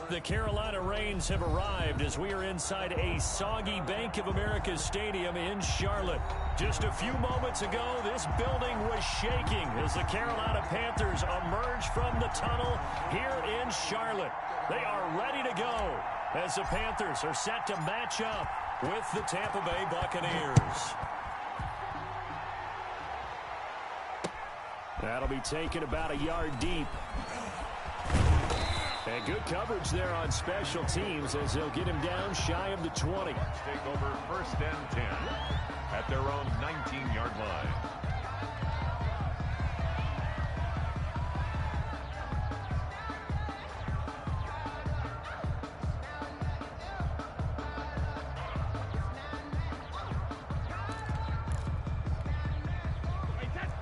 The Carolina Rains have arrived as we are inside a soggy Bank of America Stadium in Charlotte. Just a few moments ago, this building was shaking as the Carolina Panthers emerged from the tunnel here in Charlotte. They are ready to go as the Panthers are set to match up with the Tampa Bay Buccaneers. That'll be taken about a yard deep. And good coverage there on special teams as they'll get him down shy of the 20. Take over 1st and 10 at their own 19-yard line.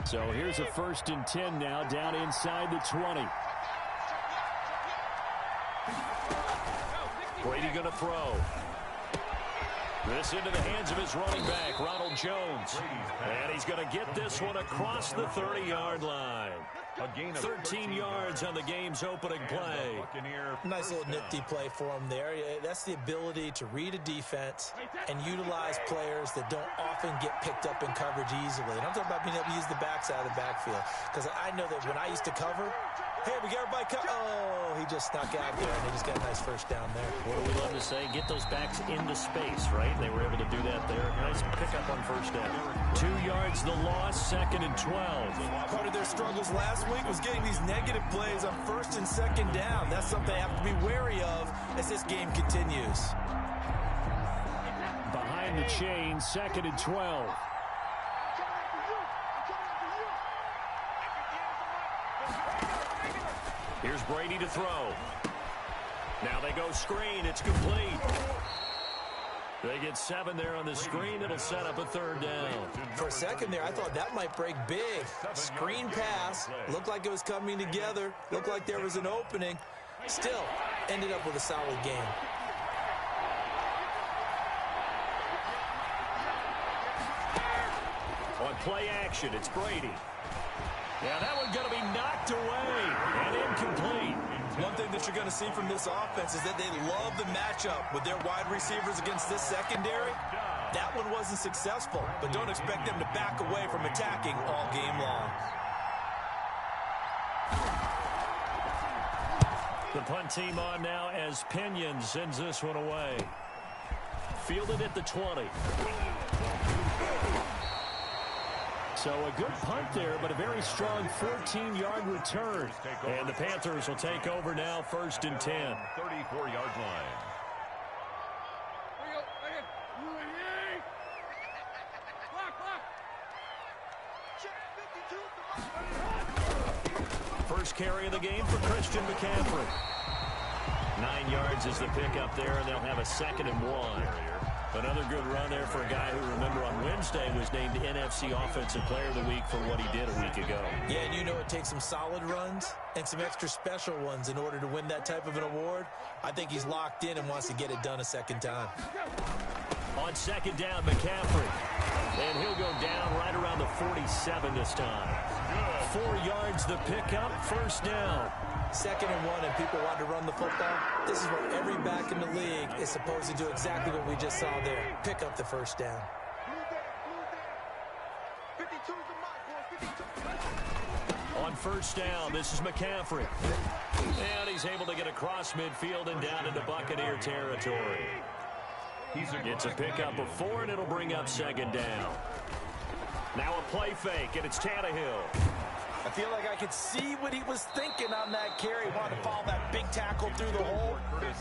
So here's a 1st and 10 now down inside the 20. Brady going to throw. This into the hands of his running back, Ronald Jones. And he's going to get this one across the 30-yard line. 13 yards on the game's opening play. Nice little nifty play for him there. That's the ability to read a defense and utilize players that don't often get picked up in coverage easily. And I'm talking about being able to use the backside of the backfield. Because I know that when I used to cover, hey, we got everybody covered. Oh, he just snuck out there, and he just got a nice first down there. What do we love to say? Get those backs into space, right? They were able to do that there. Nice pickup on 1st down. 2 yards the loss, 2nd and 12. Part of their struggles last week was getting these negative plays on 1st and 2nd down. That's something they have to be wary of as this game continues. Behind the chain, 2nd and 12. Here's Brady to throw. Now they go screen. It's complete. They get 7 there on the screen. It'll set up a 3rd down. For a second there, I thought that might break big. Screen pass. Looked like it was coming together. Looked like there was an opening. Still, ended up with a solid game. On play action, it's Brady. Yeah, that one's going to be knocked away and incomplete. One thing that you're going to see from this offense is that they love the matchup with their wide receivers against this secondary. That one wasn't successful, but don't expect them to back away from attacking all game long. The punt team on now as Pinion sends this one away. Fielded at the 20. So a good punt there, but a very strong 14-yard return. And the Panthers will take over now, 1st and 10. 34-yard line. First carry of the game for Christian McCaffrey. 9 yards is the pickup there, and they'll have a 2nd and 1. Another good run there for a guy who, remember, on Wednesday was named NFC Offensive Player of the Week for what he did a week ago. Yeah, and you know it takes some solid runs and some extra special ones in order to win that type of an award. I think he's locked in and wants to get it done a 2nd time. On 2nd down, McCaffrey. And he'll go down right around the 47 this time. 4 yards the pickup, 1st down. 2nd and 1, and people want to run the football. This is what every back in the league is supposed to do, exactly what we just saw there. Pick up the 1st down. On 1st down, this is McCaffrey. And he's able to get across midfield and down into Buccaneer territory. It's a pickup of 4, and it'll bring up 2nd down. Now a play fake, and it's Tannehill. I feel like I could see what he was thinking on that carry. Wanted to follow that big tackle through the hole.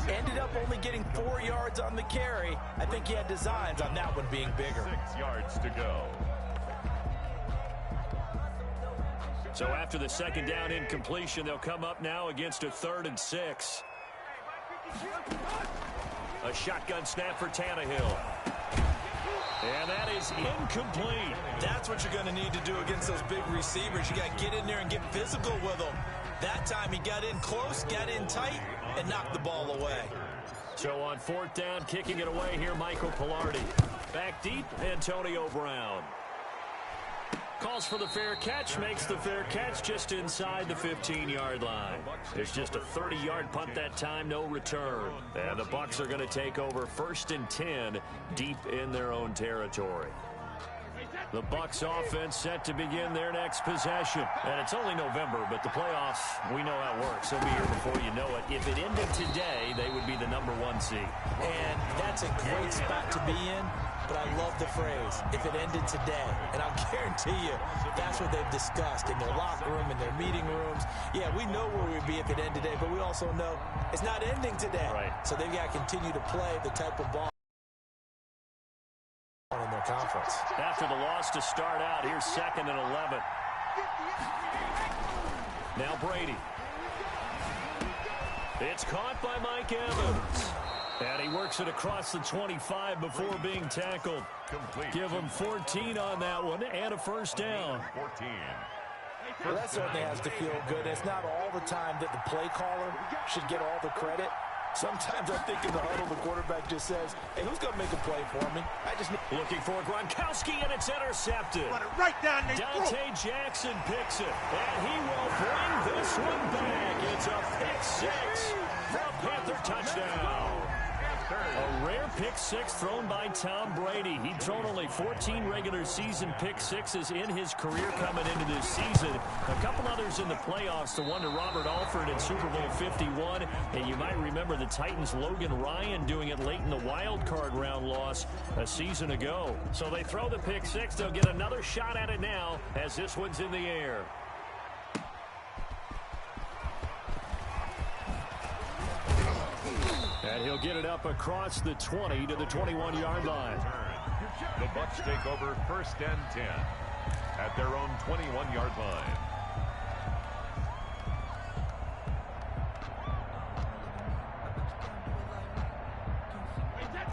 Ended up only getting 4 yards on the carry. I think he had designs on that one being bigger. 6 yards to go. So after the 2nd down incompletion, they'll come up now against a 3rd and 6. A shotgun snap for Tannehill. And that is incomplete. That's what you're going to need to do against those big receivers. You got to get in there and get physical with them. That time he got in close, got in tight, and knocked the ball away. So on 4th down, kicking it away here, Michael Pilardi. Back deep, Antonio Brown. Calls for the fair catch, makes the fair catch just inside the 15-yard line. It's just a 30-yard punt that time, no return. And the Bucs are going to take over 1st and 10 deep in their own territory. The Bucs offense set to begin their next possession. And it's only November, but the playoffs, we know how it works. They'll be here before you know it. If it ended today, they would be the #1 seed. And that's a great spot to be in, but I love the phrase, if it ended today. And I'll guarantee you, that's what they've discussed in their locker room, in their meeting rooms. Yeah, we know where we'd be if it ended today, but we also know it's not ending today. Right. So they've got to continue to play the type of ball in their conference. After the loss to start out, here's 2nd and 11. Now Brady. It's caught by Mike Evans. And he works it across the 25 before being tackled. Give him 14 on that one and a first down. 14. Well, that certainly has to feel good. It's not all the time that the play caller should get all the credit. Sometimes I think in the huddle, the quarterback just says, hey, who's going to make a play for me? I just need... Looking for Gronkowski, and it's intercepted. Right down there. Dante Jackson picks it, and he will bring this one back. It's a pick six for a Panther touchdown. A rare pick six thrown by Tom Brady. He'd thrown only 14 regular season pick sixes in his career coming into this season. A couple others in the playoffs, the one to Robert Alford in Super Bowl 51. And you might remember the Titans' Logan Ryan doing it late in the wild card round loss a season ago. So they throw the pick six. They'll get another shot at it now as this one's in the air. And he'll get it up across the 20 to the 21-yard line. The Bucs take over 1st and 10 at their own 21-yard line.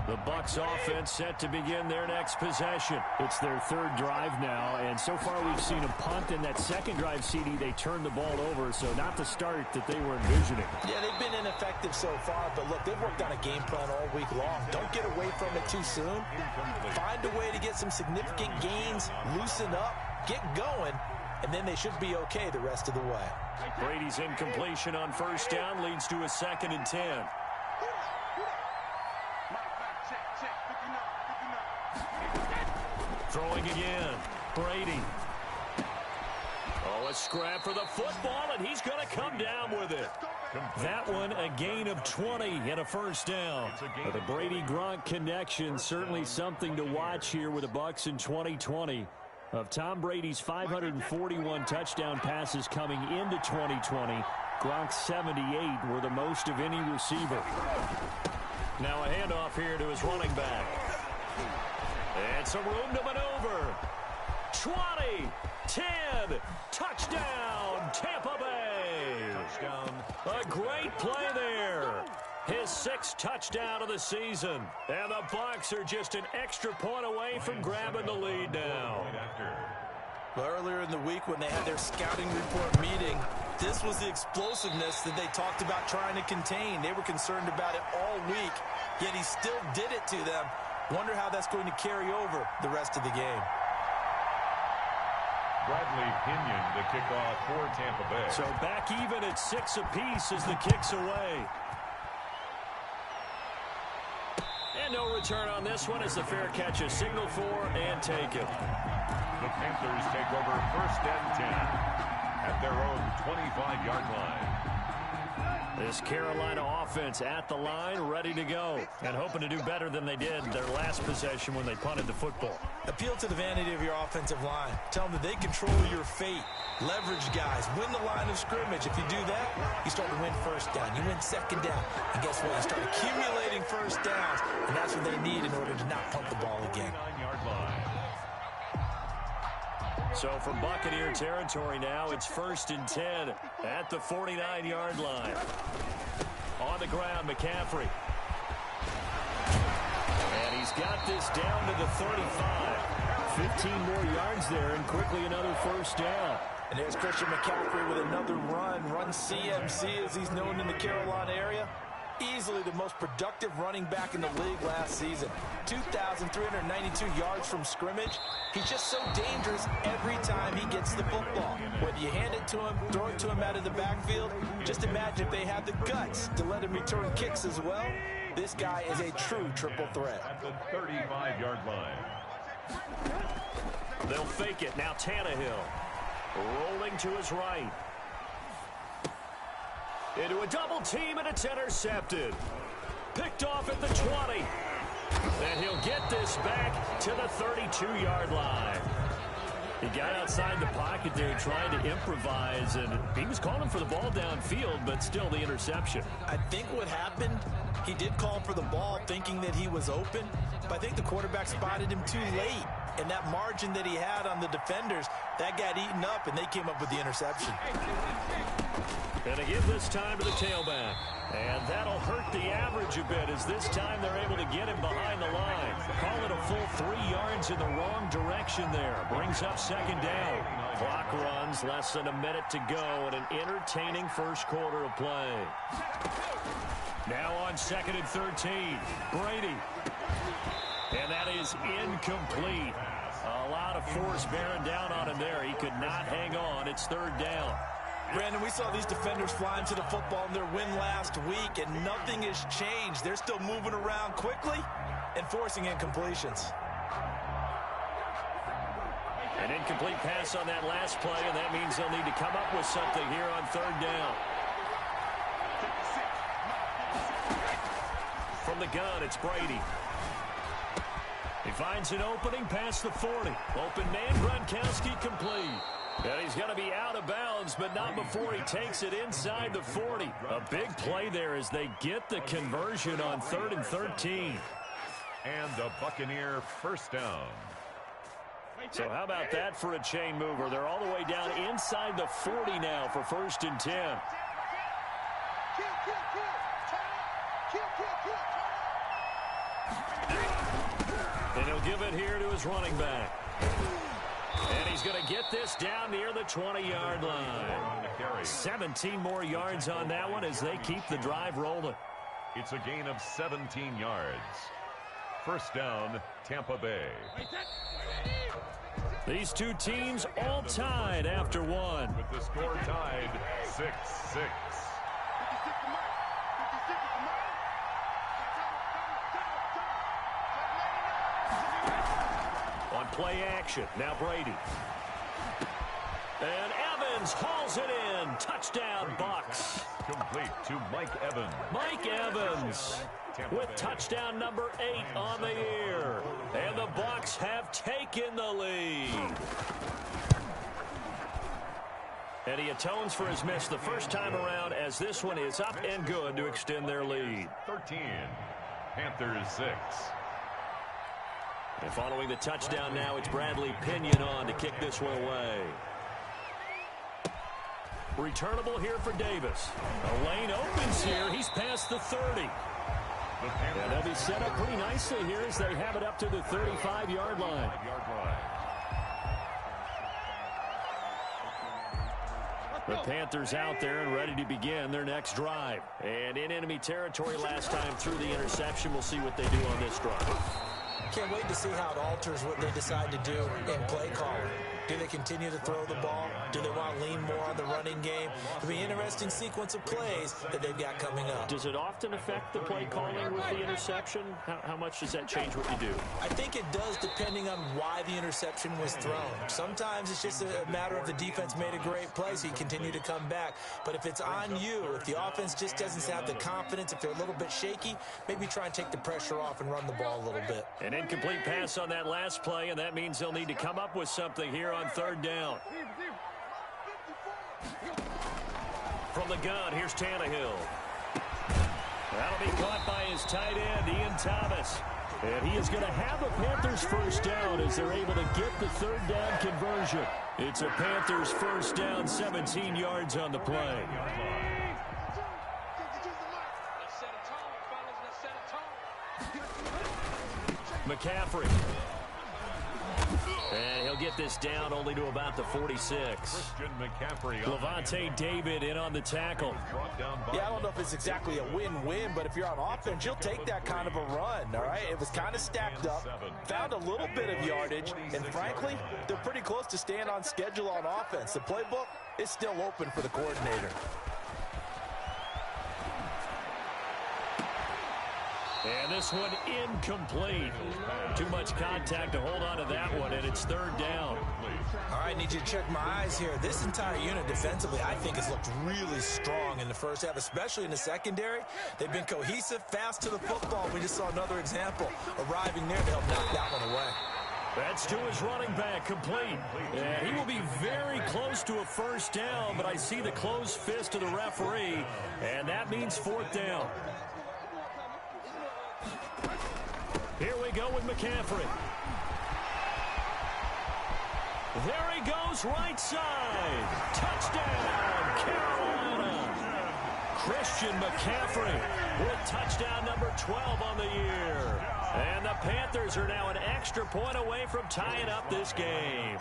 The Bucs offense set to begin their next possession. It's their 3rd drive now, and so far we've seen a punt. In that 2nd drive, CD, they turned the ball over, so not the start that they were envisioning. Yeah, they've been ineffective so far, but look, they've worked on a game plan all week long. Don't get away from it too soon. Find a way to get some significant gains, loosen up, get going, and then they should be okay the rest of the way. Brady's incompletion on 1st down leads to a 2nd and 10. Throwing again. Brady. Oh, a scrap for the football, and he's going to come down with it. That one, a gain of 20 and a 1st down. The Brady-Gronk connection, certainly something to watch here with the Bucs in 2020. Of Tom Brady's 541 touchdown passes coming into 2020, Gronk's 78 were the most of any receiver. Now a handoff here to his running back. And some room to maneuver. 20, 10, touchdown, Tampa Bay. Touchdown. A great play there. His 6th touchdown of the season. And the Bucs are just an extra point away from grabbing the lead now. Well, earlier in the week when they had their scouting report meeting, this was the explosiveness that they talked about trying to contain. They were concerned about it all week, yet he still did it to them. Wonder how that's going to carry over the rest of the game. Bradley Pinion, the kickoff for Tampa Bay. So back even at 6 apiece as the kick's away. And no return on this one as the fair catch is signaled for and taken. The Panthers take over 1st and 10 at their own 25-yard line. This Carolina offense at the line, ready to go, and hoping to do better than they did their last possession when they punted the football. Appeal to the vanity of your offensive line. Tell them that they control your fate. Leverage guys. Win the line of scrimmage. If you do that, you start to win 1st down. You win 2nd down. And guess what? You start accumulating 1st downs, and that's what they need in order to not punt the ball again. 9-yard line. So from Buccaneer territory now, it's 1st and 10 at the 49-yard line. On the ground, McCaffrey. And he's got this down to the 35. 15 more yards there, and quickly another 1st down. And there's Christian McCaffrey with another run CMC as he's known in the Carolina area. Easily the most productive running back in the league last season. 2,392 yards from scrimmage. He's just so dangerous every time he gets the football. Whether you hand it to him, throw it to him out of the backfield, just imagine if they have the guts to let him return kicks as well. This guy is a true triple threat. At the 35-yard line. They'll fake it. Now Tannehill rolling to his right. Into a double team, and it's intercepted. Picked off at the 20. And he'll get this back to the 32-yard line. He got outside the pocket there trying to improvise, and he was calling for the ball downfield, but still the interception. I think what happened, he did call for the ball thinking that he was open, but I think the quarterback spotted him too late. And that margin that he had on the defenders, that got eaten up, and they came up with the interception. And to give this time to the tailback. And that'll hurt the average a bit, as this time they're able to get him behind the line. Call it a full 3 yards in the wrong direction there. Brings up second down. Clock runs, less than a minute to go, and an entertaining first quarter of play. Now on 2nd and 13, Brady. And that is incomplete. A lot of force bearing down on him there. He could not hang on. It's 3rd down. Brandon, we saw these defenders flying to the football in their win last week, and nothing has changed. They're still moving around quickly and forcing incompletions. An incomplete pass on that last play, and that means they'll need to come up with something here on 3rd down. From the gun, it's Brady. He finds an opening past the 40. Open man, Gronkowski complete. And he's going to be out of bounds, but not before he takes it inside the 40. A big play there as they get the conversion on 3rd and 13. And a Buccaneer first down. So how about that for a chain mover? They're all the way down inside the 40 now for 1st and 10. And he'll give it here to his running back. And he's going to get this down near the 20-yard line. 17 more yards on that one as they keep the drive rolling. It's a gain of 17 yards. First down, Tampa Bay. These two teams all tied after one. With the score tied 6-6. On play action, now Brady. And Evans hauls it in. Touchdown, Bucs. Complete to Mike Evans. Mike Evans with touchdown number 8 on the year. And the Bucs have taken the lead. And he atones for his miss the first time around, as this one is up and good to extend their lead. 13, Panthers 6. And following the touchdown now, it's Bradley Pinion on to kick this one away. Returnable here for Davis. A lane opens here. He's past the 30. And they'll be set up pretty nicely here as they have it up to the 35-yard line. The Panthers out there and ready to begin their next drive. And in enemy territory last time through the interception. We'll see what they do on this drive. Can't wait to see how it alters what they decide to do in play calling. Do they continue to throw the ball? Do they want to lean more on the running game? It'll be an interesting sequence of plays that they've got coming up. Does it often affect the play calling with the interception? How much does that change what you do? I think it does, depending on why the interception was thrown. Sometimes it's just a matter of the defense made a great play, so you continue to come back. But if it's on you, if the offense just doesn't have the confidence, if they're a little bit shaky, maybe try and take the pressure off and run the ball a little bit. An incomplete pass on that last play, and that means they'll need to come up with something here on 3rd down. From the gun, here's Tannehill. That'll be caught by his tight end, Ian Thomas. And he is going to have a Panthers first down as they're able to get the 3rd down conversion. It's a Panthers first down, 17 yards on the play. McCaffrey. And he'll get this down only to about the 46. Levante David in on the tackle. Yeah, I don't know if it's exactly a win-win, but if you're on offense, you'll take that kind of a run, all right? It was kind of stacked up, found a little bit of yardage, and frankly, they're pretty close to staying on schedule on offense. The playbook is still open for the coordinator. And this one incomplete. Too much contact to hold on to that one, and it's third down. All right, need you to check my eyes here. This entire unit defensively, I think, has looked really strong in the first half, especially in the secondary. They've been cohesive, fast to the football. We just saw another example arriving there to help knock that one away. That's to his running back, complete. And he will be very close to a first down, but I see the closed fist of the referee, and that means fourth down. Here we go with McCaffrey. There he goes, right side. Touchdown, Carolina. Christian McCaffrey with touchdown number 12 on the year. And the Panthers are now an extra point away from tying up this game.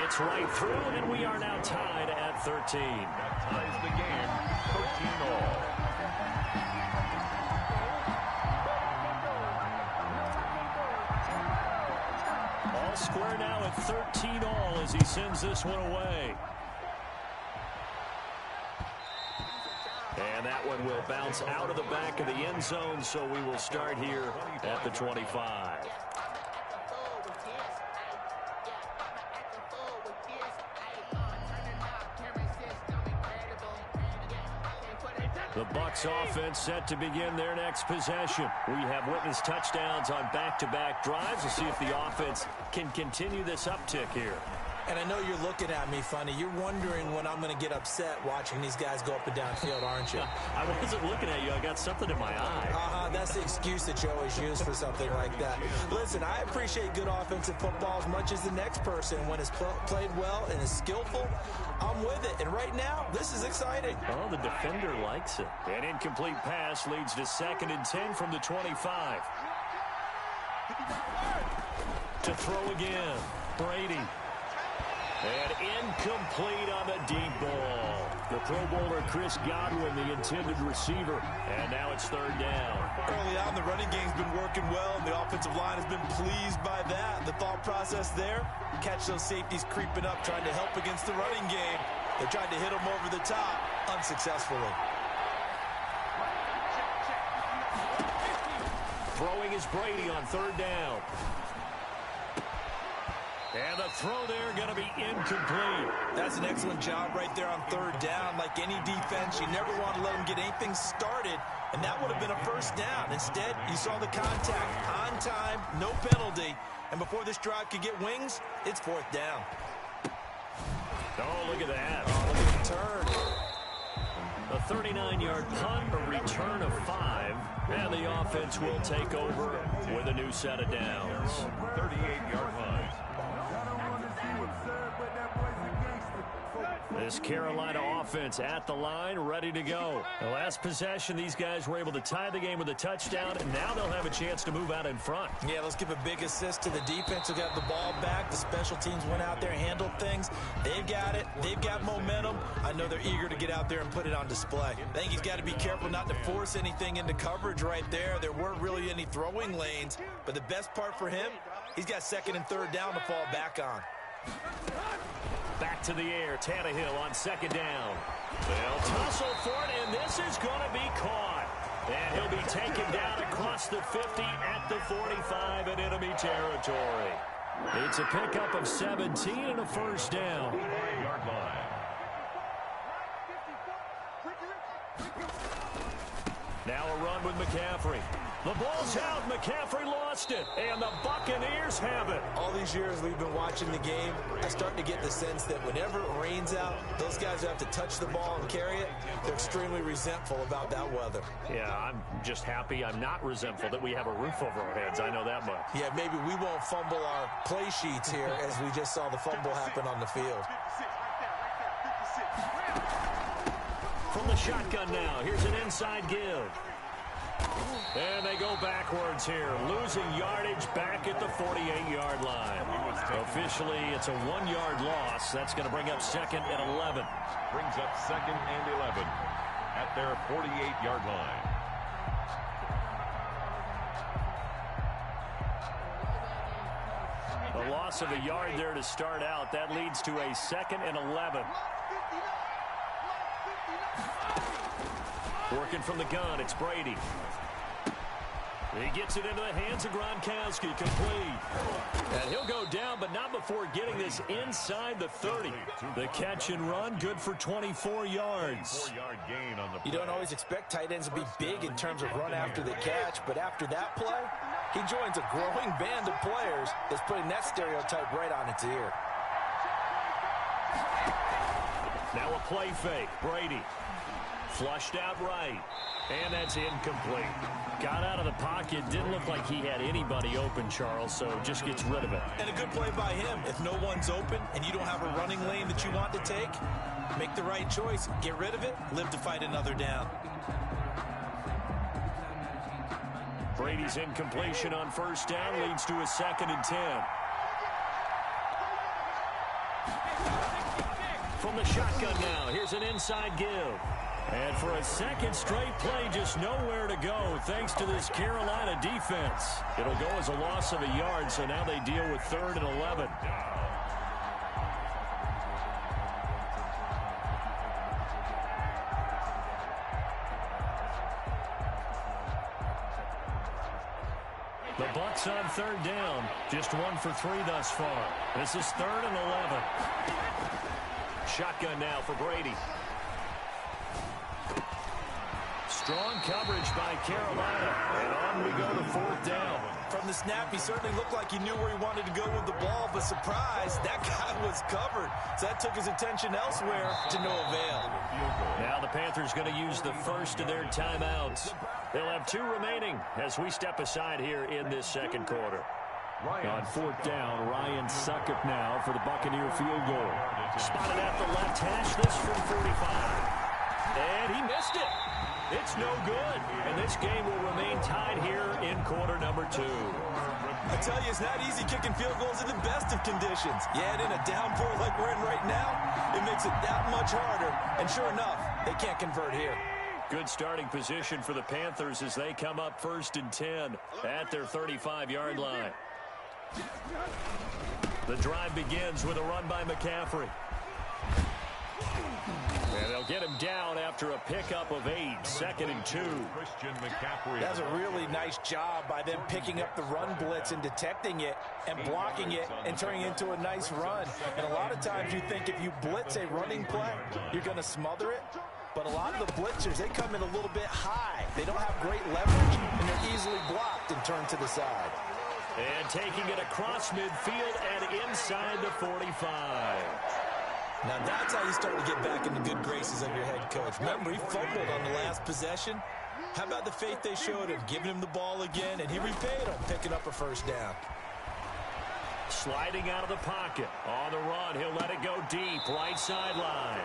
It's right through, and we are now tied at 13. That ties the game, 13 all. All square now at 13 all as he sends this one away. And that one will bounce out of the back of the end zone, so we will start here at the 25. The Bucs offense set to begin their next possession. We have witnessed touchdowns on back-to-back drives. We'll see if the offense can continue this uptick here. And I know you're looking at me funny. You're wondering when I'm going to get upset watching these guys go up and down field, aren't you? I wasn't looking at you. I got something in my eye. That's the excuse that you always use for something like that. Listen, I appreciate good offensive football as much as the next person. When it's played well and is skillful, I'm with it. And right now, this is exciting. Oh, the defender likes it. An incomplete pass leads to 2nd and 10 from the 25. To throw again, Brady. And incomplete on the deep ball. The Pro Bowler Chris Godwin, the intended receiver. And now it's third down. Early on, the running game's been working well, and the offensive line has been pleased by that. The thought process there, catch those safeties creeping up, trying to help against the running game. They tried to hit them over the top, unsuccessfully. Throwing is Brady on third down. And the throw there going to be incomplete. That's an excellent job right there on third down. Like any defense, you never want to let them get anything started, and that would have been a first down. Instead, you saw the contact on time, no penalty, and before this drive could get wings, it's fourth down. Oh, look at that. Oh, look at the turn. A 39-yard punt, a return of 5, and the offense will take over with a new set of downs. 38-yard line. This Carolina offense at the line, ready to go. The last possession, these guys were able to tie the game with a touchdown, and now they'll have a chance to move out in front. Yeah, let's give a big assist to the defense who got the ball back. The special teams went out there and handled things. They've got it. They've got momentum. I know they're eager to get out there and put it on display. I think he's got to be careful not to force anything into coverage right there. There weren't really any throwing lanes, but the best part for him, he's got 2nd and 3rd down to fall back on. Back to the air, Tannehill on 2nd down. They'll tussle for it, and this is going to be caught. And he'll be taken down across the 50 at the 45 in enemy territory. It's a pickup of 17 and a first down. 5-yard line. Now a run with McCaffrey. The ball's out. McCaffrey lost it. And the Buccaneers have it. All these years we've been watching the game, I start to get the sense that whenever it rains out, those guys who have to touch the ball and carry it, they're extremely resentful about that weather. Yeah, I'm just happy I'm not resentful that we have a roof over our heads. I know that much. Yeah, maybe we won't fumble our play sheets here as we just saw the fumble happen on the field. From the shotgun now. Here's an inside give. And they go back backwards here, losing yardage back at the 48-yard line. Officially, it's a 1-yard loss. That's going to bring up 2nd and 11. Brings up 2nd and 11 at their 48-yard line. The loss of a yard there to start out. That leads to a 2nd and 11. Working from the gun, it's Brady. He gets it into the hands of Gronkowski, complete. And he'll go down, but not before getting this inside the 30. The catch and run, good for 24 yards. 4-yard gain on the play. You don't always expect tight ends to be big in terms of run after the catch, but after that play, he joins a growing band of players that's putting that stereotype right on its ear. Now a play fake, Brady. Flushed out right, and that's incomplete. Got out of the pocket, didn't look like he had anybody open, Charles, so just gets rid of it. And a good play by him. If no one's open and you don't have a running lane that you want to take, make the right choice. Get rid of it, live to fight another down. Brady's incompletion on 1st down leads to a 2nd and 10. From the shotgun now, here's an inside give. And for a second straight play, just nowhere to go thanks to this Carolina defense. It'll go as a loss of a yard, so now they deal with 3rd and 11. The Bucs on 3rd down, just 1 for 3 thus far. This is 3rd and 11. Shotgun now for Brady. Strong coverage by Carolina, and on we go to 4th down. From the snap, he certainly looked like he knew where he wanted to go with the ball, but surprise, that guy was covered. So that took his attention elsewhere to no avail. Now the Panthers going to use the first of their timeouts. They'll have 2 remaining as we step aside here in this 2nd quarter. On 4th down, Ryan Succop now for the Buccaneer field goal. Spotted at the left hash, this from 45. And he missed it. It's no good, and this game will remain tied here in quarter number 2. I tell you, it's not easy kicking field goals in the best of conditions. You add in a downpour like we're in right now, it makes it that much harder. And sure enough, they can't convert here. Good starting position for the Panthers as they come up 1st and 10 at their 35-yard line. The drive begins with a run by McCaffrey. And they'll get him down after a pickup of 8, 2nd and 2. Christian McCaffrey. That's a really nice job by them picking up the run blitz and detecting it and blocking it and turning it into a nice run. And a lot of times you think if you blitz a running play, you're going to smother it. But a lot of the blitzers, they come in a little bit high. They don't have great leverage, and they're easily blocked and turned to the side. And taking it across midfield and inside the 45. Now that's how you start to get back in the good graces of your head coach. Remember, he fumbled on the last possession. How about the faith they showed him, giving him the ball again, and he repaid him, picking up a 1st down. Sliding out of the pocket. On the run, he'll let it go deep, right sideline.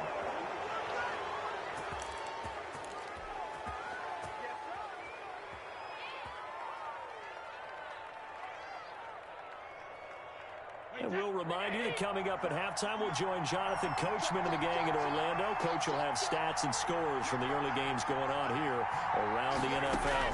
And we'll remind you that coming up at halftime, we'll join Jonathan Coachman and the gang in Orlando. Coach will have stats and scores from the early games going on here around the NFL.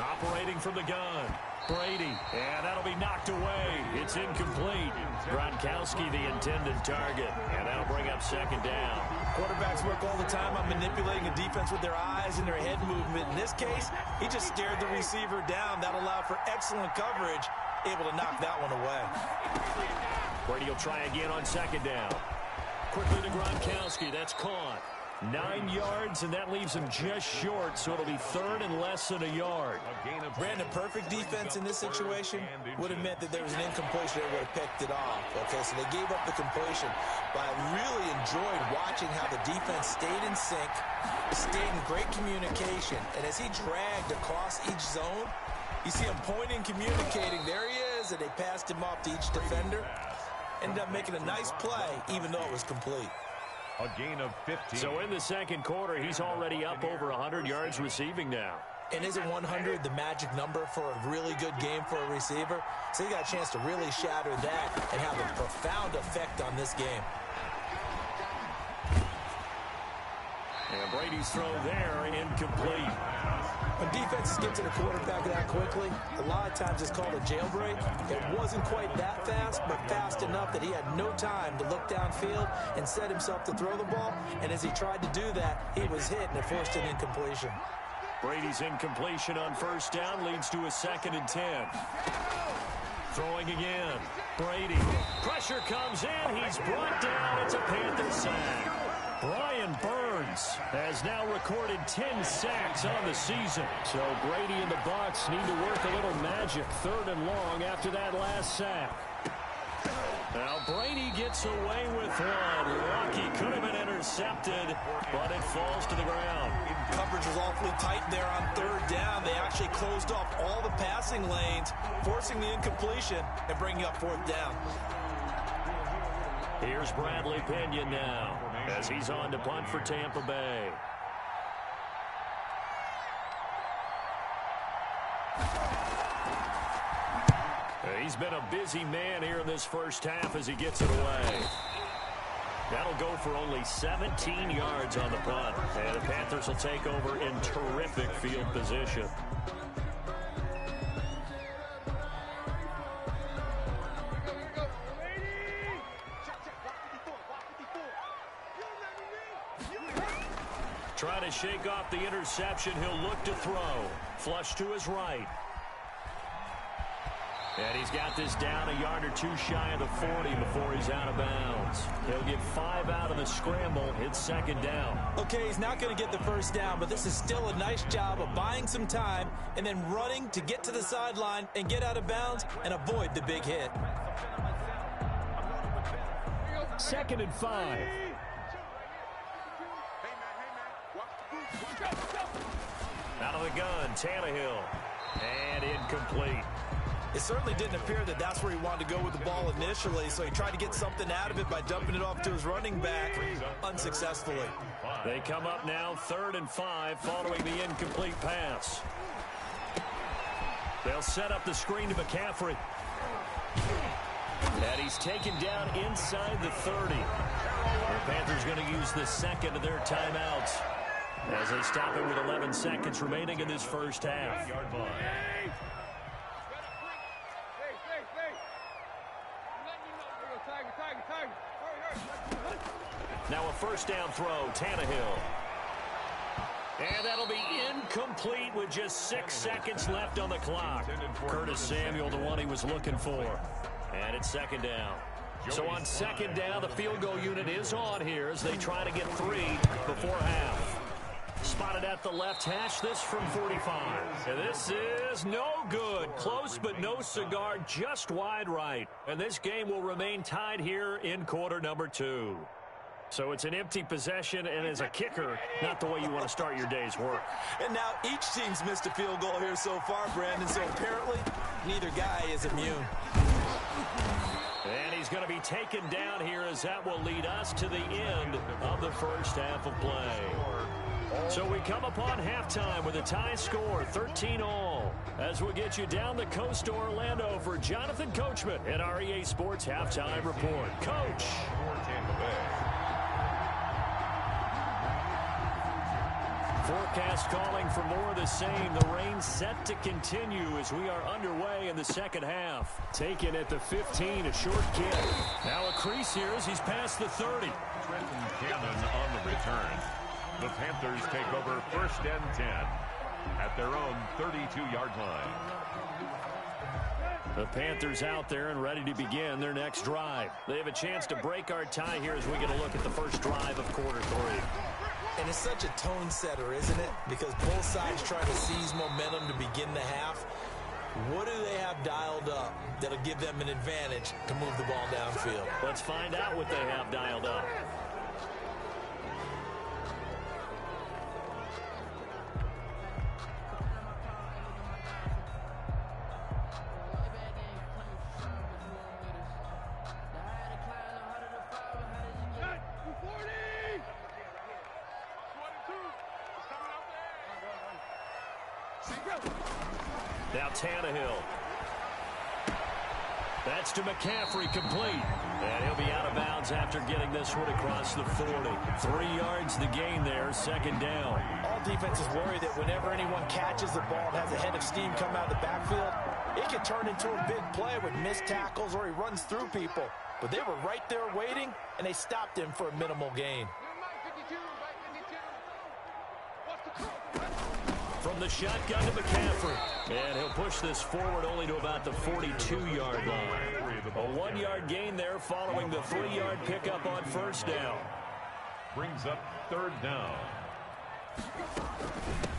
Operating from the gun, Brady, and that'll be knocked away. It's incomplete. Gronkowski, the intended target, and that'll bring up 2nd down. Quarterbacks work all the time on manipulating a defense with their eyes and their head movement. In this case, he just stared the receiver down. That allowed for excellent coverage. Able to knock that one away. Brady will try again on 2nd down. Quickly to Gronkowski. That's caught. 9 yards, and that leaves him just short, so it'll be 3rd and less than a yard. Brandon, perfect defense in this situation would have meant that there was an incompletion that would have picked it off. Okay, so they gave up the completion, but I really enjoyed watching how the defense stayed in sync, stayed in great communication, and as he dragged across each zone, you see him pointing, communicating. There he is, and they passed him off to each defender. Ended up making a nice play, even though it was complete. A gain of 15. So in the 2nd quarter, he's already up over 100 yards receiving now. And isn't 100 the magic number for a really good game for a receiver? So he got a chance to really shatter that and have a profound effect on this game. And Brady's throw there, incomplete. When defenses get to the quarterback that quickly, a lot of times it's called a jailbreak. It wasn't quite that fast, but fast enough that he had no time to look downfield and set himself to throw the ball. And as he tried to do that, he was hit and it forced an incompletion. Brady's incompletion on first down leads to a 2nd and 10. Throwing again. Brady. Pressure comes in. He's brought down. It's a Panther sack. Brian Burns has now recorded 10 sacks on the season. So Brady and the Bucs need to work a little magic. 3rd and long after that last sack. Now Brady gets away with one. Lucky could have been intercepted, but it falls to the ground. Coverage was awfully tight there on 3rd down. They actually closed off all the passing lanes, forcing the incompletion and bringing up 4th down. Here's Bradley Pinion now as he's on to punt for Tampa Bay. He's been a busy man here in this first half as he gets it away. That'll go for only 17 yards on the punt. And the Panthers will take over in terrific field position. Trying to shake off the interception. He'll look to throw. Flush to his right. And he's got this down a yard or two shy of the 40 before he's out of bounds. He'll get 5 out of the scramble. It's 2nd down. Okay, he's not going to get the first down, but this is still a nice job of buying some time and then running to get to the sideline and get out of bounds and avoid the big hit. 2nd and 5. Out of the gun, Tannehill. And incomplete. It certainly didn't appear that that's where he wanted to go with the ball initially, so he tried to get something out of it by dumping it off to his running back unsuccessfully. They come up now 3rd and 5 following the incomplete pass. They'll set up the screen to McCaffrey. And he's taken down inside the 30. The Panthers going to use the 2nd of their timeouts as they stop it with 11 seconds remaining in this first half. Now a first down throw, Tannehill. And that'll be incomplete with just 6 seconds left on the clock. Curtis Samuel, the one he was looking for. And it's 2nd down. So on 2nd down, the field goal unit is on here as they try to get 3 before half. Spotted at the left hash, this from 45. And this is no good. Close but no cigar, just wide right. And this game will remain tied here in quarter number 2. So it's an empty possession, and as a kicker, not the way you want to start your day's work. And now each team's missed a field goal here so far, Brandon, so apparently neither guy is immune. And he's going to be taken down here as that will lead us to the end of the first half of play. So we come upon halftime with a tie score, 13-all. As we'll get you down the coast to Orlando for Jonathan Coachman at our EA Sports Halftime Report. Coach. Forecast calling for more of the same. The rain set to continue as we are underway in the second half. Taken at the 15, a short kick. Now a crease here as he's past the 30. Trenton Cannon on the return. The Panthers take over 1st and 10 at their own 32-yard line. The Panthers out there and ready to begin their next drive. They have a chance to break our tie here as we get a look at the first drive of quarter 3. And it's such a tone setter, isn't it? Because both sides trying to seize momentum to begin the half. What do they have dialed up that'll give them an advantage to move the ball downfield? Let's find out what they have dialed up. Now Tannehill. That's to McCaffrey, complete. And he'll be out of bounds after getting this one across the 40. 3 yards the gain there, second down. All defenses worry that whenever anyone catches the ball and has a head of steam come out of the backfield, it can turn into a big play with missed tackles or he runs through people. But they were right there waiting, and they stopped him for a minimal gain. From the shotgun to McCaffrey. And he'll push this forward only to about the 42-yard line. A 1-yard gain there following the 3-yard pickup on first down. Brings up third down.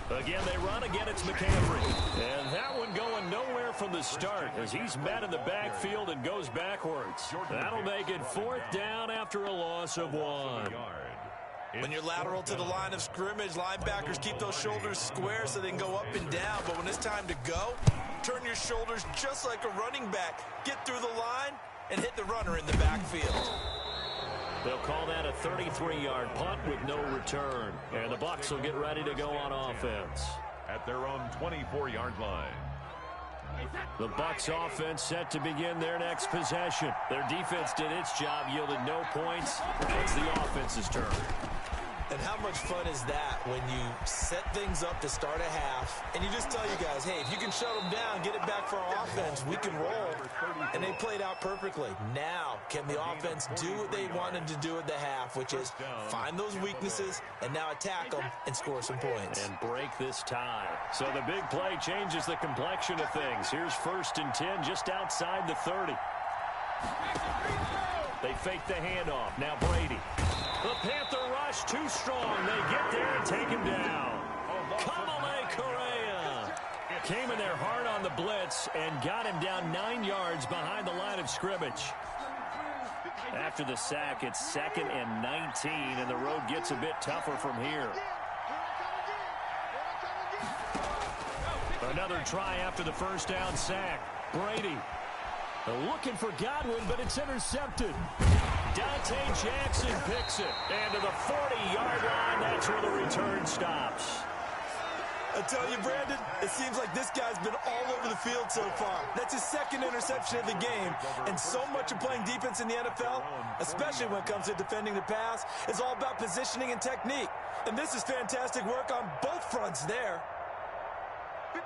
Again, they run. Again, it's McCaffrey. And that one going nowhere from the start as he's met in the backfield and goes backwards. That'll make it 4th down after a loss of 1. When you're lateral to the line of scrimmage, linebackers keep those shoulders square so they can go up and down. But when it's time to go, turn your shoulders just like a running back. Get through the line and hit the runner in the backfield. They'll call that a 33-yard punt with no return. And the Bucs will get ready to go on offense. At their own 24-yard line. The Bucs offense set to begin their next possession. Their defense did its job, yielded no points. It's the offense's turn. And how much fun is that when you set things up to start a half and you just tell you guys, hey, if you can shut them down, get it back for our offense, we can roll. And they played out perfectly. Now, can the offense do what they wanted to do at the half, which is find those weaknesses and now attack them and score some points. And break this tie. So the big play changes the complexion of things. Here's 1st and 10 just outside the 30. They fake the handoff. Now Brady. The Panther rush too strong. They get there and take him down. Kamale Correa came in there hard on the blitz and got him down 9 yards behind the line of scrimmage. After the sack, it's 2nd and 19, and the road gets a bit tougher from here. Another try after the first down sack. Brady looking for Godwin, but it's intercepted. Dante Jackson picks it. And to the 40-yard line, that's where the return stops. I tell you, Brandon, it seems like this guy's been all over the field so far. That's his 2nd interception of the game. And so much of playing defense in the NFL, especially when it comes to defending the pass, is all about positioning and technique. And this is fantastic work on both fronts there.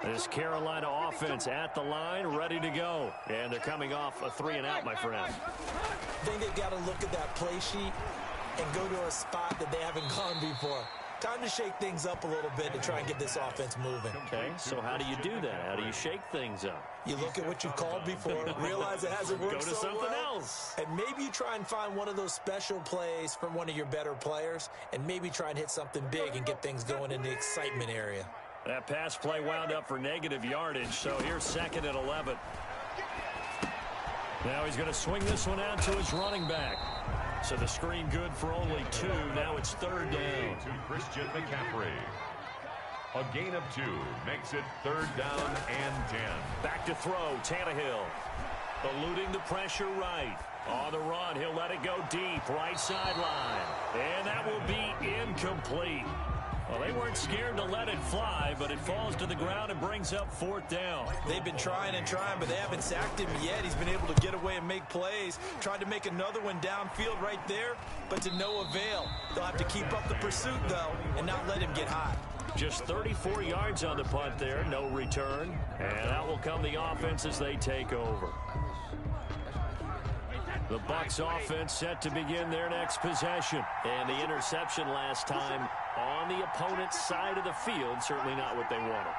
This Carolina offense at the line, ready to go. And they're coming off a 3-and-out, my friend. I think they've got to look at that play sheet and go to a spot that they haven't gone before. Time to shake things up a little bit to try and get this offense moving. Okay, so how do you do that? How do you shake things up? You look at what you've called before, realize it hasn't worked Go to so something well, else. and maybe you try and find one of those special plays from one of your better players, and maybe try and hit something big and get things going in the excitement area. That pass play wound up for negative yardage, so here's 2nd and 11. Now he's going to swing this one out to his running back. So the screen good for only 2. Now it's 3rd down. To Christian McCaffrey. A gain of 2 makes it 3rd down and 10. Back to throw, Tannehill. Eluding the pressure right. On the run, he'll let it go deep, right sideline. And that will be incomplete. Well, they weren't scared to let it fly, but it falls to the ground and brings up 4th down. They've been trying and trying, but they haven't sacked him yet. He's been able to get away and make plays. Tried to make another one downfield right there, but to no avail. They'll have to keep up the pursuit, though, and not let him get hot. Just 34 yards on the punt there, no return. And out will come the offense as they take over. The Bucs offense set to begin their next possession. And the interception last time on the opponent's side of the field, certainly not what they wanted.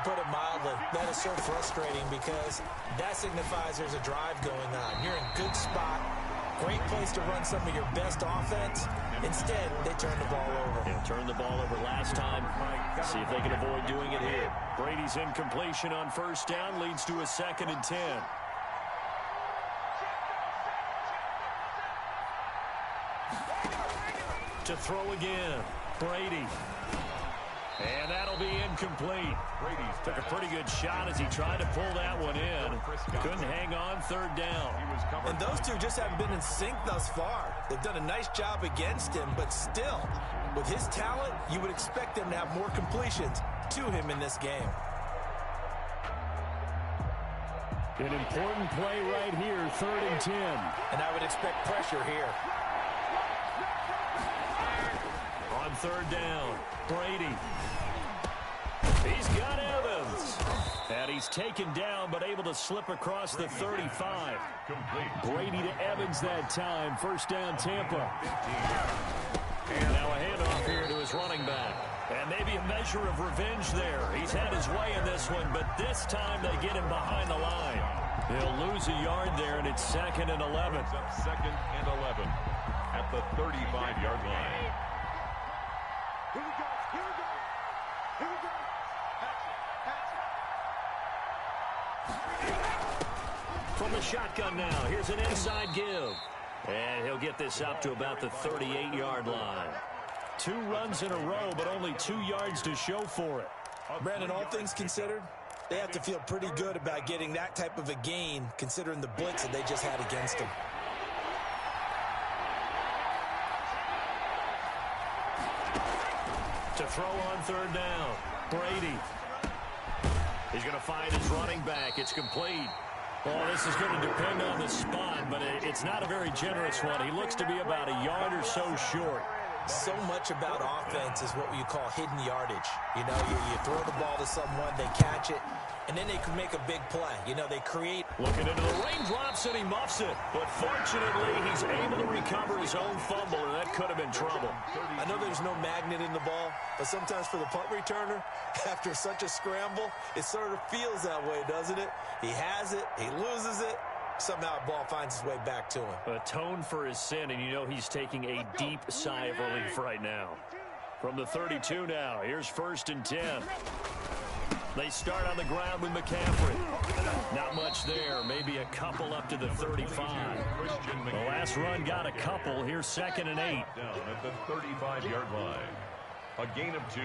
Put it mildly, that is so frustrating because that signifies there's a drive going on. You're in a good spot, great place to run some of your best offense. Instead, they turn the ball over. Yeah, turned the ball over last time. See if they can avoid doing it here. Brady's incompletion on first down leads to a 2nd and 10. To throw again, Brady. And that'll be incomplete. Brady took a pretty good shot as he tried to pull that one in. Couldn't hang on, 3rd down. And those two just haven't been in sync thus far. They've done a nice job against him, but still, with his talent, you would expect them to have more completions to him in this game. An important play right here, 3rd and 10. And I would expect pressure here. On 3rd down, Brady. He's got Evans. And he's taken down, but able to slip across the 35. Brady to Evans that time. 1st down, Tampa. And now a handoff here to his running back. And maybe a measure of revenge there. He's had his way in this one, but this time they get him behind the line. He'll lose a yard there, and it's 2nd and 11. 2nd and 11 at the 35-yard line. Here we go. Here we go. Here we go. From the shotgun now, here's an inside give. And he'll get this up to about the 38-yard line. 2 runs in a row, but only 2 yards to show for it. Brandon, all things considered, they have to feel pretty good about getting that type of a gain, considering the blitz that they just had against them. To throw on 3rd down, Brady. He's going to find his running back. It's complete. Well, this is going to depend on the spot, but it's not a very generous one. He looks to be about a yard or so short. So much about offense is what you call hidden yardage. You know, you throw the ball to someone, they catch it, and then they can make a big play. You know, they create. Looking into the raindrops, and he muffs it. But fortunately, he's able to recover his own fumble, and that could have been trouble. I know there's no magnet in the ball, but sometimes for the punt returner, after such a scramble, it sort of feels that way, doesn't it? He has it, he loses it. Somehow the ball finds its way back to him. Atone for his sin, and you know he's taking a deep sigh of relief right now. From the 32 now, here's 1st and 10. They start on the ground with McCaffrey. Not much there, maybe a couple up to the 35. The last run got a couple. Here's 2nd and 8. Down at the 35-yard line. A gain of 2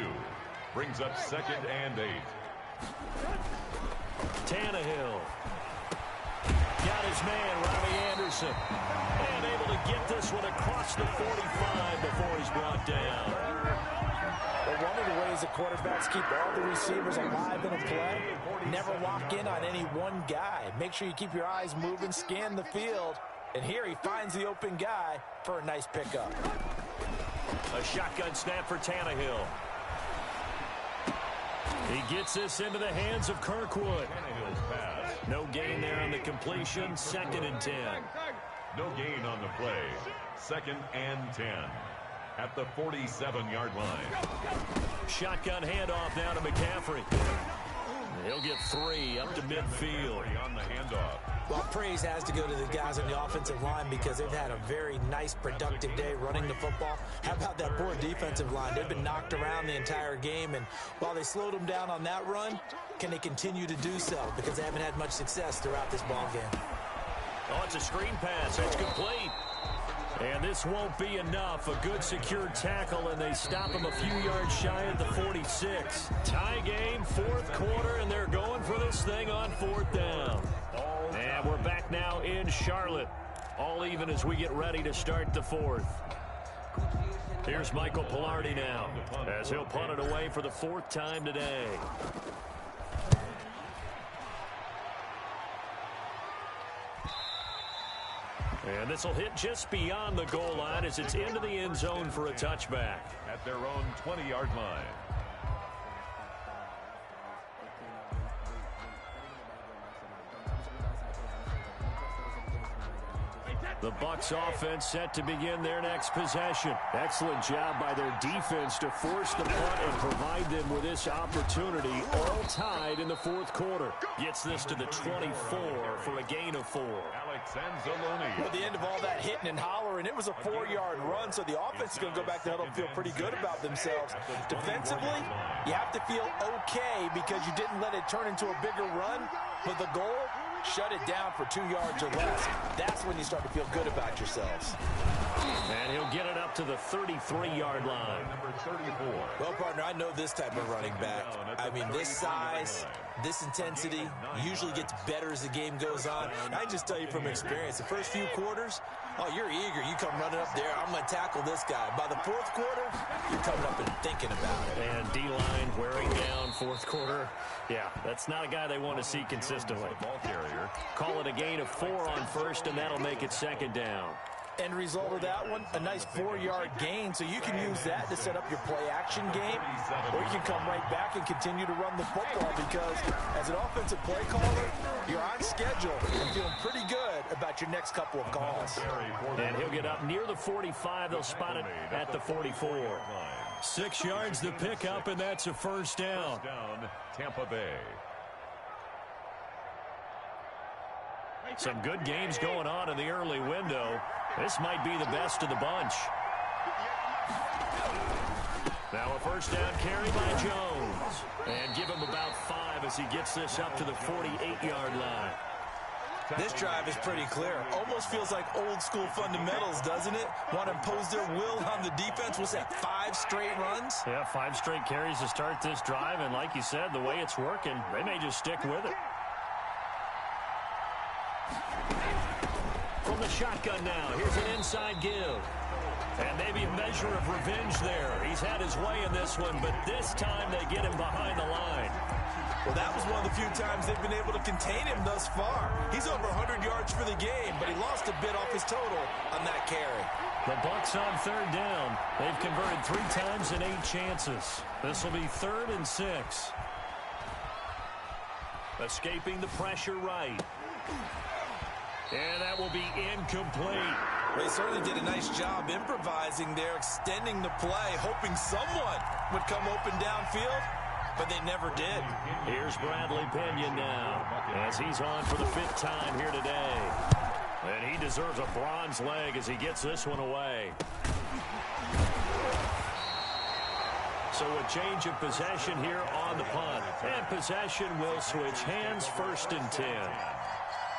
brings up 2nd and 8. Tannehill. Got his man, Robbie Anderson. And able to get this one across the 45 before he's brought down. Well, one of the ways the quarterbacks keep all the receivers alive in a play, never lock in on any one guy. Make sure you keep your eyes moving, scan the field. And here he finds the open guy for a nice pickup. A shotgun snap for Tannehill. He gets this into the hands of Kirkwood. Tannehill's pass. No gain there on the completion. 2nd and 10. No gain on the play. 2nd and 10 at the 47-yard line. Shotgun handoff now to McCaffrey. He'll get 3 up to midfield. On the handoff. Well, praise has to go to the guys on the offensive line because they've had a very nice, productive day running the football. How about that poor defensive line? They've been knocked around the entire game, and while they slowed them down on that run, can they continue to do so? Because they haven't had much success throughout this ball game. Oh, it's a screen pass. It's complete. And this won't be enough. A good secure tackle, and they stop him a few yards shy at the 46. Tie game, 4th quarter, and they're going for this thing on 4th down. And we're back now in Charlotte. All even as we get ready to start the 4th. Here's Michael Pilardi now, as he'll punt it away for the 4th time today. And this will hit just beyond the goal line as it's into the end zone for a touchback. At their own 20-yard line. The Bucs offense set to begin their next possession. Excellent job by their defense to force the punt and provide them with this opportunity, all tied in the 4th quarter. Gets this to the 24 for a gain of 4. Alex Anzalone. Well, at the end of all that hitting and hollering, it was a 4-yard run, so the offense is going to go back to huddle and feel pretty good about themselves. Defensively, you have to feel okay because you didn't let it turn into a bigger run, but the goal, shut it down for 2 yards or less. That's when you start to feel good about yourselves. And he'll get it up to the 33-yard line. Number 34. Well, partner, I know this type of running back. I mean, this size, This intensity usually gets better as the game goes on. I can just tell you from experience, the first few quarters, oh, you're eager. You come running up there, I'm going to tackle this guy. By the fourth quarter, you're coming up and thinking about it. And D-line wearing down fourth quarter. Yeah, that's not a guy they want to see consistently. Ball carrier. Call it a gain of 4 on first, and that'll make it second down. End result of that one, a nice 4-yard gain, so you can use that to set up your play-action game, or you can come right back and continue to run the football because as an offensive play caller, you're on schedule and feeling pretty good about your next couple of calls. And he'll get up near the 45. They'll spot it at the 44. 6 yards the pickup, and that's a first down. Tampa Bay. Some good games going on in the early window. This might be the best of the bunch. Now a first down carry by Jones. And give him about 5 as he gets this up to the 48-yard line. This drive is pretty clear. Almost feels like old school fundamentals, doesn't it? Want to impose their will on the defense. What's that, 5 straight runs? Yeah, 5 straight carries to start this drive. And like you said, the way it's working, they may just stick with it. From the shotgun now, here's an inside give. And maybe a measure of revenge there. He's had his way in this one, but this time they get him behind the line. Well, that was one of the few times they've been able to contain him thus far. He's over 100 yards for the game, but he lost a bit off his total on that carry. The Bucs on third down. They've converted 3 times in 8 chances. This will be 3rd and 6. Escaping the pressure right. And that will be incomplete. They certainly did a nice job improvising there, extending the play, hoping someone would come open downfield, but they never did. Here's Bradley Pinion now, as he's on for the 5th time here today. And he deserves a bronze leg as he gets this one away. So a change of possession here on the punt. And possession will switch hands, 1st and 10.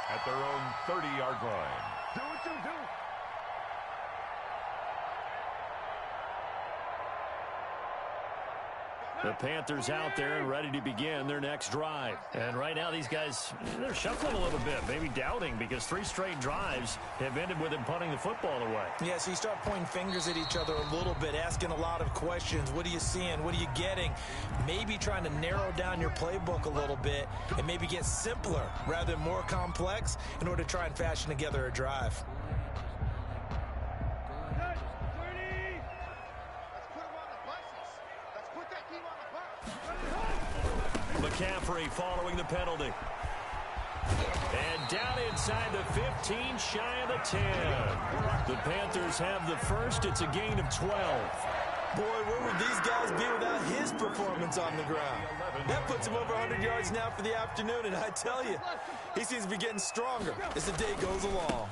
At their own 30-yard line. Do what you do. The Panthers out there and ready to begin their next drive. And right now these guys, they're shuffling a little bit, maybe doubting, because 3 straight drives have ended with them punting the football away. Yeah, so you start pointing fingers at each other a little bit, asking a lot of questions. What are you seeing? What are you getting? Maybe trying to narrow down your playbook a little bit and maybe get simpler rather than more complex in order to try and fashion together a drive. McCaffrey following the penalty. And down inside the 15, shy of the 10. The Panthers have the first. It's a gain of 12. Boy, where would these guys be without his performance on the ground? That puts him over 100 yards now for the afternoon, and I tell you, he seems to be getting stronger as the day goes along.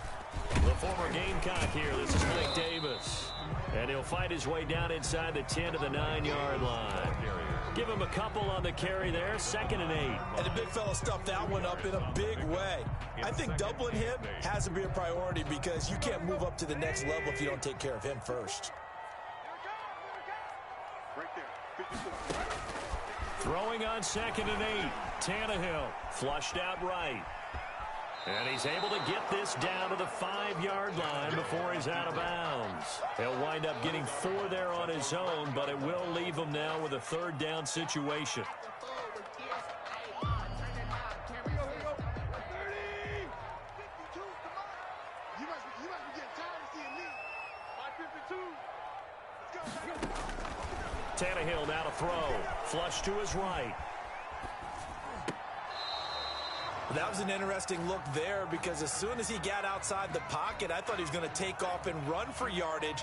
The former Gamecock here. This is Mike Davis. And he'll fight his way down inside the 10 to the 9-yard line. Give him a couple on the carry there, 2nd and 8. And the big fella stuffed that one up in a big way. I think doubling him has to be a priority because you can't move up to the next level if you don't take care of him first. Right there. 52. Throwing on 2nd and 8. Tannehill flushed out right. And he's able to get this down to the 5-yard line before he's out of bounds. He'll wind up getting 4 there on his own, but it will leave him now with a 3rd down situation. Tannehill now to throw. Flush to his right. That was an interesting look there because as soon as he got outside the pocket, I thought he was going to take off and run for yardage.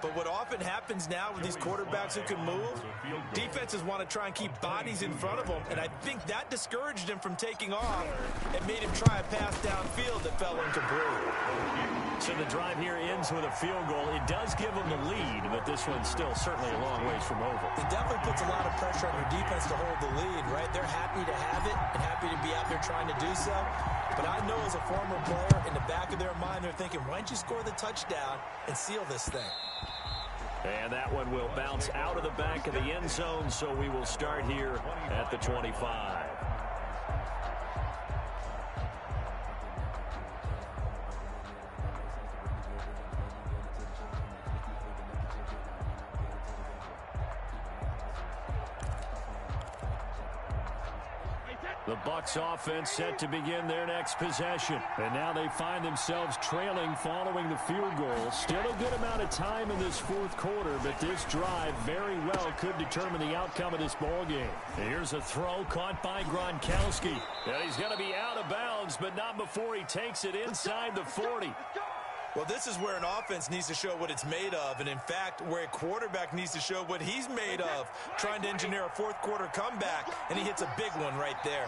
But what often happens now with these quarterbacks who can move, defenses want to try and keep bodies in front of them, and I think that discouraged him from taking off and made him try a pass downfield that fell incomplete. So the drive here ends with a field goal. It does give them the lead, but this one's still certainly a long ways from over. It definitely puts a lot of pressure on your defense to hold the lead, right? They're happy to have it and happy to be out there trying to do so. But I know as a former player, in the back of their mind, they're thinking, why don't you score the touchdown and seal this thing? And that one will bounce out of the back of the end zone, so we will start here at the 25. The Bucs offense set to begin their next possession. And now they find themselves trailing following the field goal. Still a good amount of time in this fourth quarter, but this drive very well could determine the outcome of this ball game. Here's a throw caught by Gronkowski. And he's going to be out of bounds, but not before he takes it inside the 40. Well, this is where an offense needs to show what it's made of, and in fact, where a quarterback needs to show what he's made of, trying to engineer a fourth quarter comeback, and he hits a big one right there.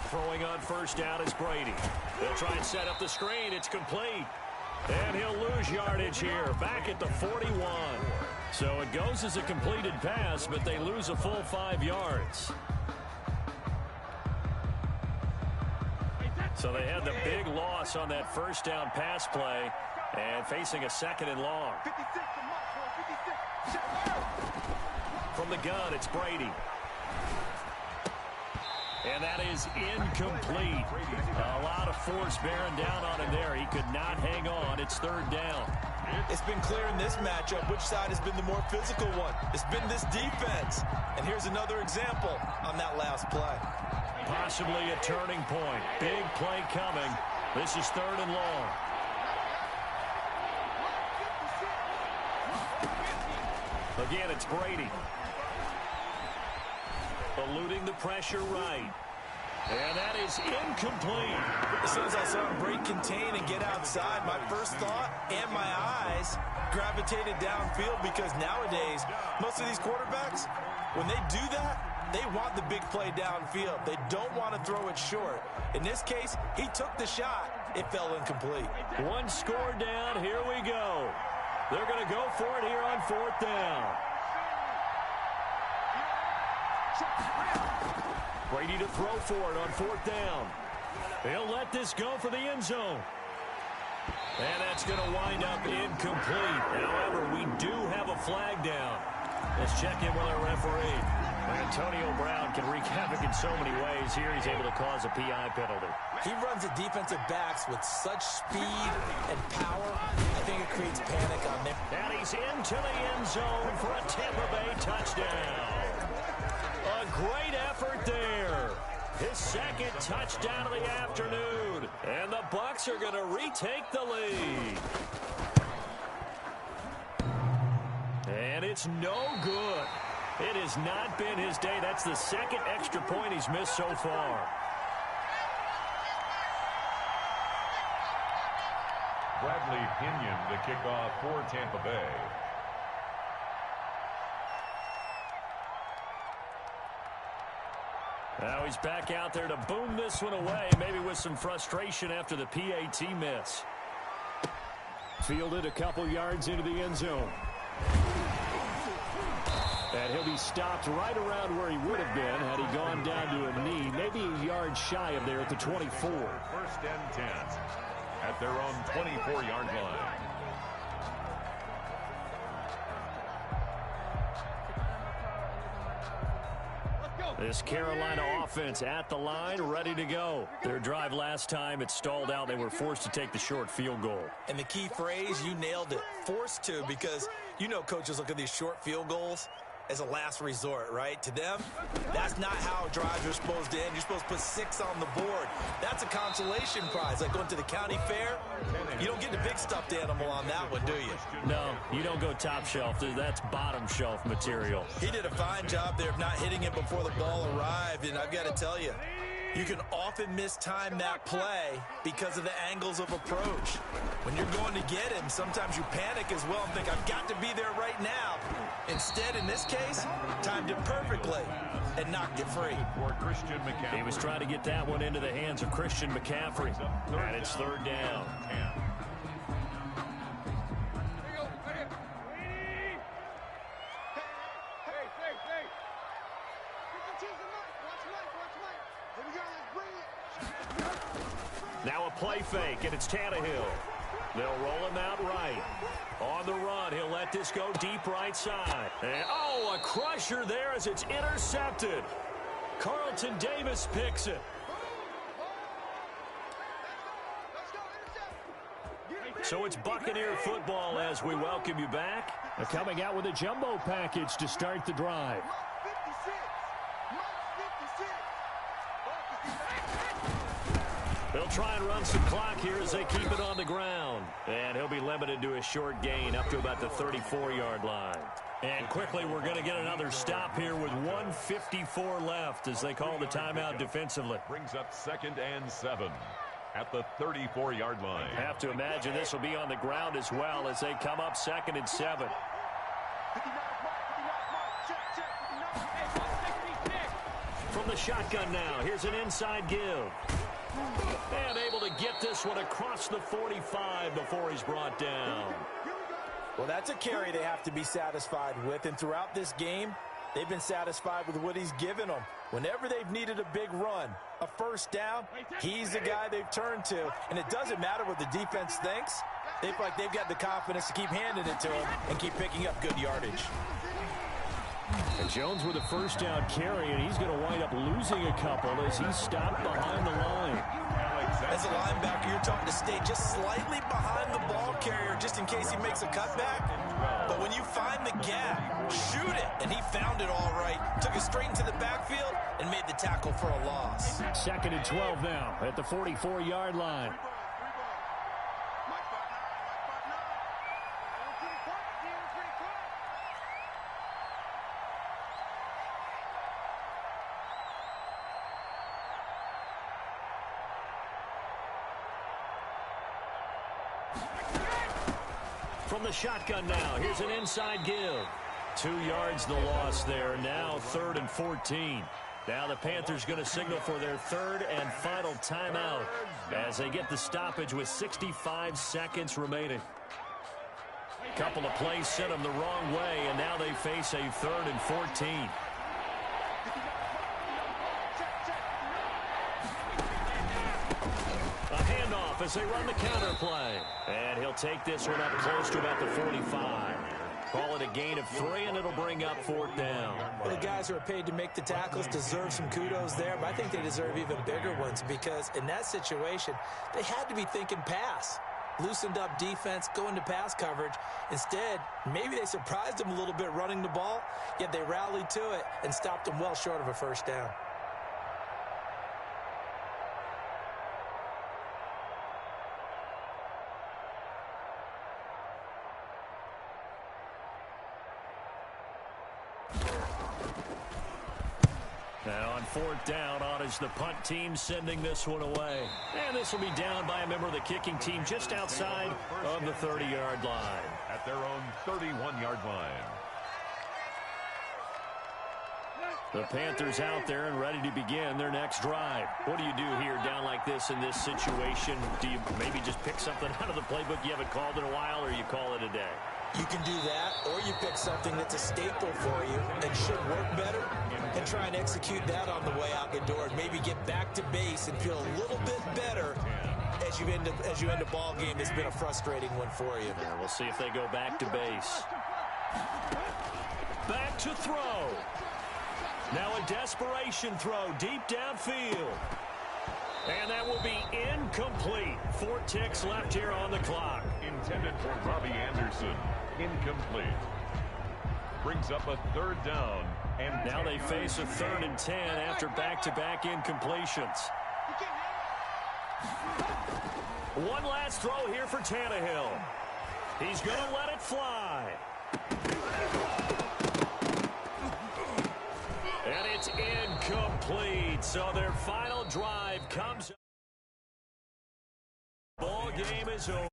Throwing on first down is Brady. They'll try and set up the screen. It's complete. And he'll lose yardage here, back at the 41. So it goes as a completed pass, but they lose a full 5 yards. So they had the big loss on that first down pass play and facing a second and long. From the gun, it's Brady. And that is incomplete. A lot of force bearing down on him there. He could not hang on. It's third down. It's been clear in this matchup which side has been the more physical one. It's been this defense. And here's another example on that last play. Possibly a turning point. Big play coming. This is third and long. Again, it's Brady. Eluding the pressure right. And that is incomplete. As soon as I saw him break contain and get outside, my first thought and my eyes gravitated downfield, because nowadays, most of these quarterbacks, when they do that, they want the big play downfield. They don't want to throw it short. In this case, he took the shot. It fell incomplete. One score down. Here we go. They're going to go for it here on fourth down. Brady to throw for it on fourth down. He'll let this go for the end zone. And that's going to wind up incomplete. However, we do have a flag down. Let's check in with our referee. Antonio Brown can wreak havoc in so many ways. Here he's able to cause a PI penalty. He runs the defensive backs with such speed and power. I think it creates panic on them. And he's into the end zone for a Tampa Bay touchdown. A great effort there. His second touchdown of the afternoon. And the Bucs are going to retake the lead. And it's no good. It has not been his day. That's the second extra point he's missed so far. Bradley Pinion, the kickoff for Tampa Bay. Now he's back out there to boom this one away, maybe with some frustration after the PAT miss. Fielded a couple yards into the end zone. And he'll be stopped right around where he would have been had he gone down to a knee, maybe a yard shy of there at the 24. First and 10 at their own 24-yard line. This Carolina offense at the line, ready to go. Their drive last time, it stalled out. They were forced to take the short field goal. And the key phrase, you nailed it, forced to, because you know coaches look at these short field goals as a last resort, right? To them, that's not how drives are supposed to end. You're supposed to put 6 on the board. That's a consolation prize, like going to the county fair. You don't get the big stuffed animal on that one, do you? No, you don't go top shelf. That's bottom shelf material. He did a fine job there of not hitting it before the ball arrived, and I've got to tell you, you can often mistime that play because of the angles of approach. When you're going to get him, sometimes you panic as well and think, I've got to be there right now. Instead, in this case, timed it perfectly and knocked it free. He was trying to get that one into the hands of Christian McCaffrey. And it's third down. Now a play fake, and it's Tannehill. They'll roll him out right. On the run, he'll let this go deep right side. And, oh, a crusher there as it's intercepted. Carlton Davis picks it. So it's Buccaneer football as we welcome you back. They're coming out with a jumbo package to start the drive. They'll try and run some clock here as they keep it on the ground. And he'll be limited to a short gain up to about the 34-yard line. And quickly, we're going to get another stop here with 1:54 left as they call the timeout defensively. Brings up 2nd and 7 at the 34-yard line. Have to imagine this will be on the ground as well as they come up 2nd and 7. From the shotgun now, here's an inside give. And able to get this one across the 45 before he's brought down. Well, that's a carry they have to be satisfied with, and throughout this game, they've been satisfied with what he's given them. Whenever they've needed a big run, a first down, he's the guy they've turned to, and it doesn't matter what the defense thinks. They feel like they've got the confidence to keep handing it to him and keep picking up good yardage. And Jones with a first down carry, and he's going to wind up losing a couple as he's stopped behind the line. As a linebacker, you're taught to stay just slightly behind the ball carrier just in case he makes a cutback. But when you find the gap, shoot it. And he found it all right. Took it straight into the backfield and made the tackle for a loss. 2nd and 12 now at the 44-yard line. From the shotgun now, here's an inside give. 2 yards the loss there. Now 3rd and 14. Now the Panthers going to signal for their 3rd and final timeout as they get the stoppage with 65 seconds remaining. Couple of plays sent them the wrong way, and now they face a 3rd and 14. As they run the counter play. And he'll take this one up close to about the 45. Call it a gain of 3, and it'll bring up 4th down. Well, the guys who are paid to make the tackles deserve some kudos there, but I think they deserve even bigger ones because in that situation, they had to be thinking pass. Loosened up defense, going to pass coverage. Instead, maybe they surprised them a little bit running the ball, yet they rallied to it and stopped them well short of a first down. Now on 4th down, on is the punt team sending this one away. And this will be down by a member of the kicking team just outside of the 30-yard line. At their own 31-yard line. The Panthers out there and ready to begin their next drive. What do you do here down like this in this situation? Do you maybe just pick something out of the playbook you haven't called in a while, or you call it a day? You can do that, or you pick something that's a staple for you and should work better and try and execute that on the way out the door and maybe get back to base and feel a little bit better as you end a ball game that's been a frustrating one for you. Yeah, we'll see if they go back to base. Back to throw. Now a desperation throw deep downfield. And that will be incomplete. 4 ticks left here on the clock. Intended for Robbie Anderson. Incomplete. Brings up a 3rd down. And now they face a 3rd and 10 after back-to-back incompletions. One last throw here for Tannehill. He's going to let it fly. And it's incomplete. So their final drive comes. Ball game is over.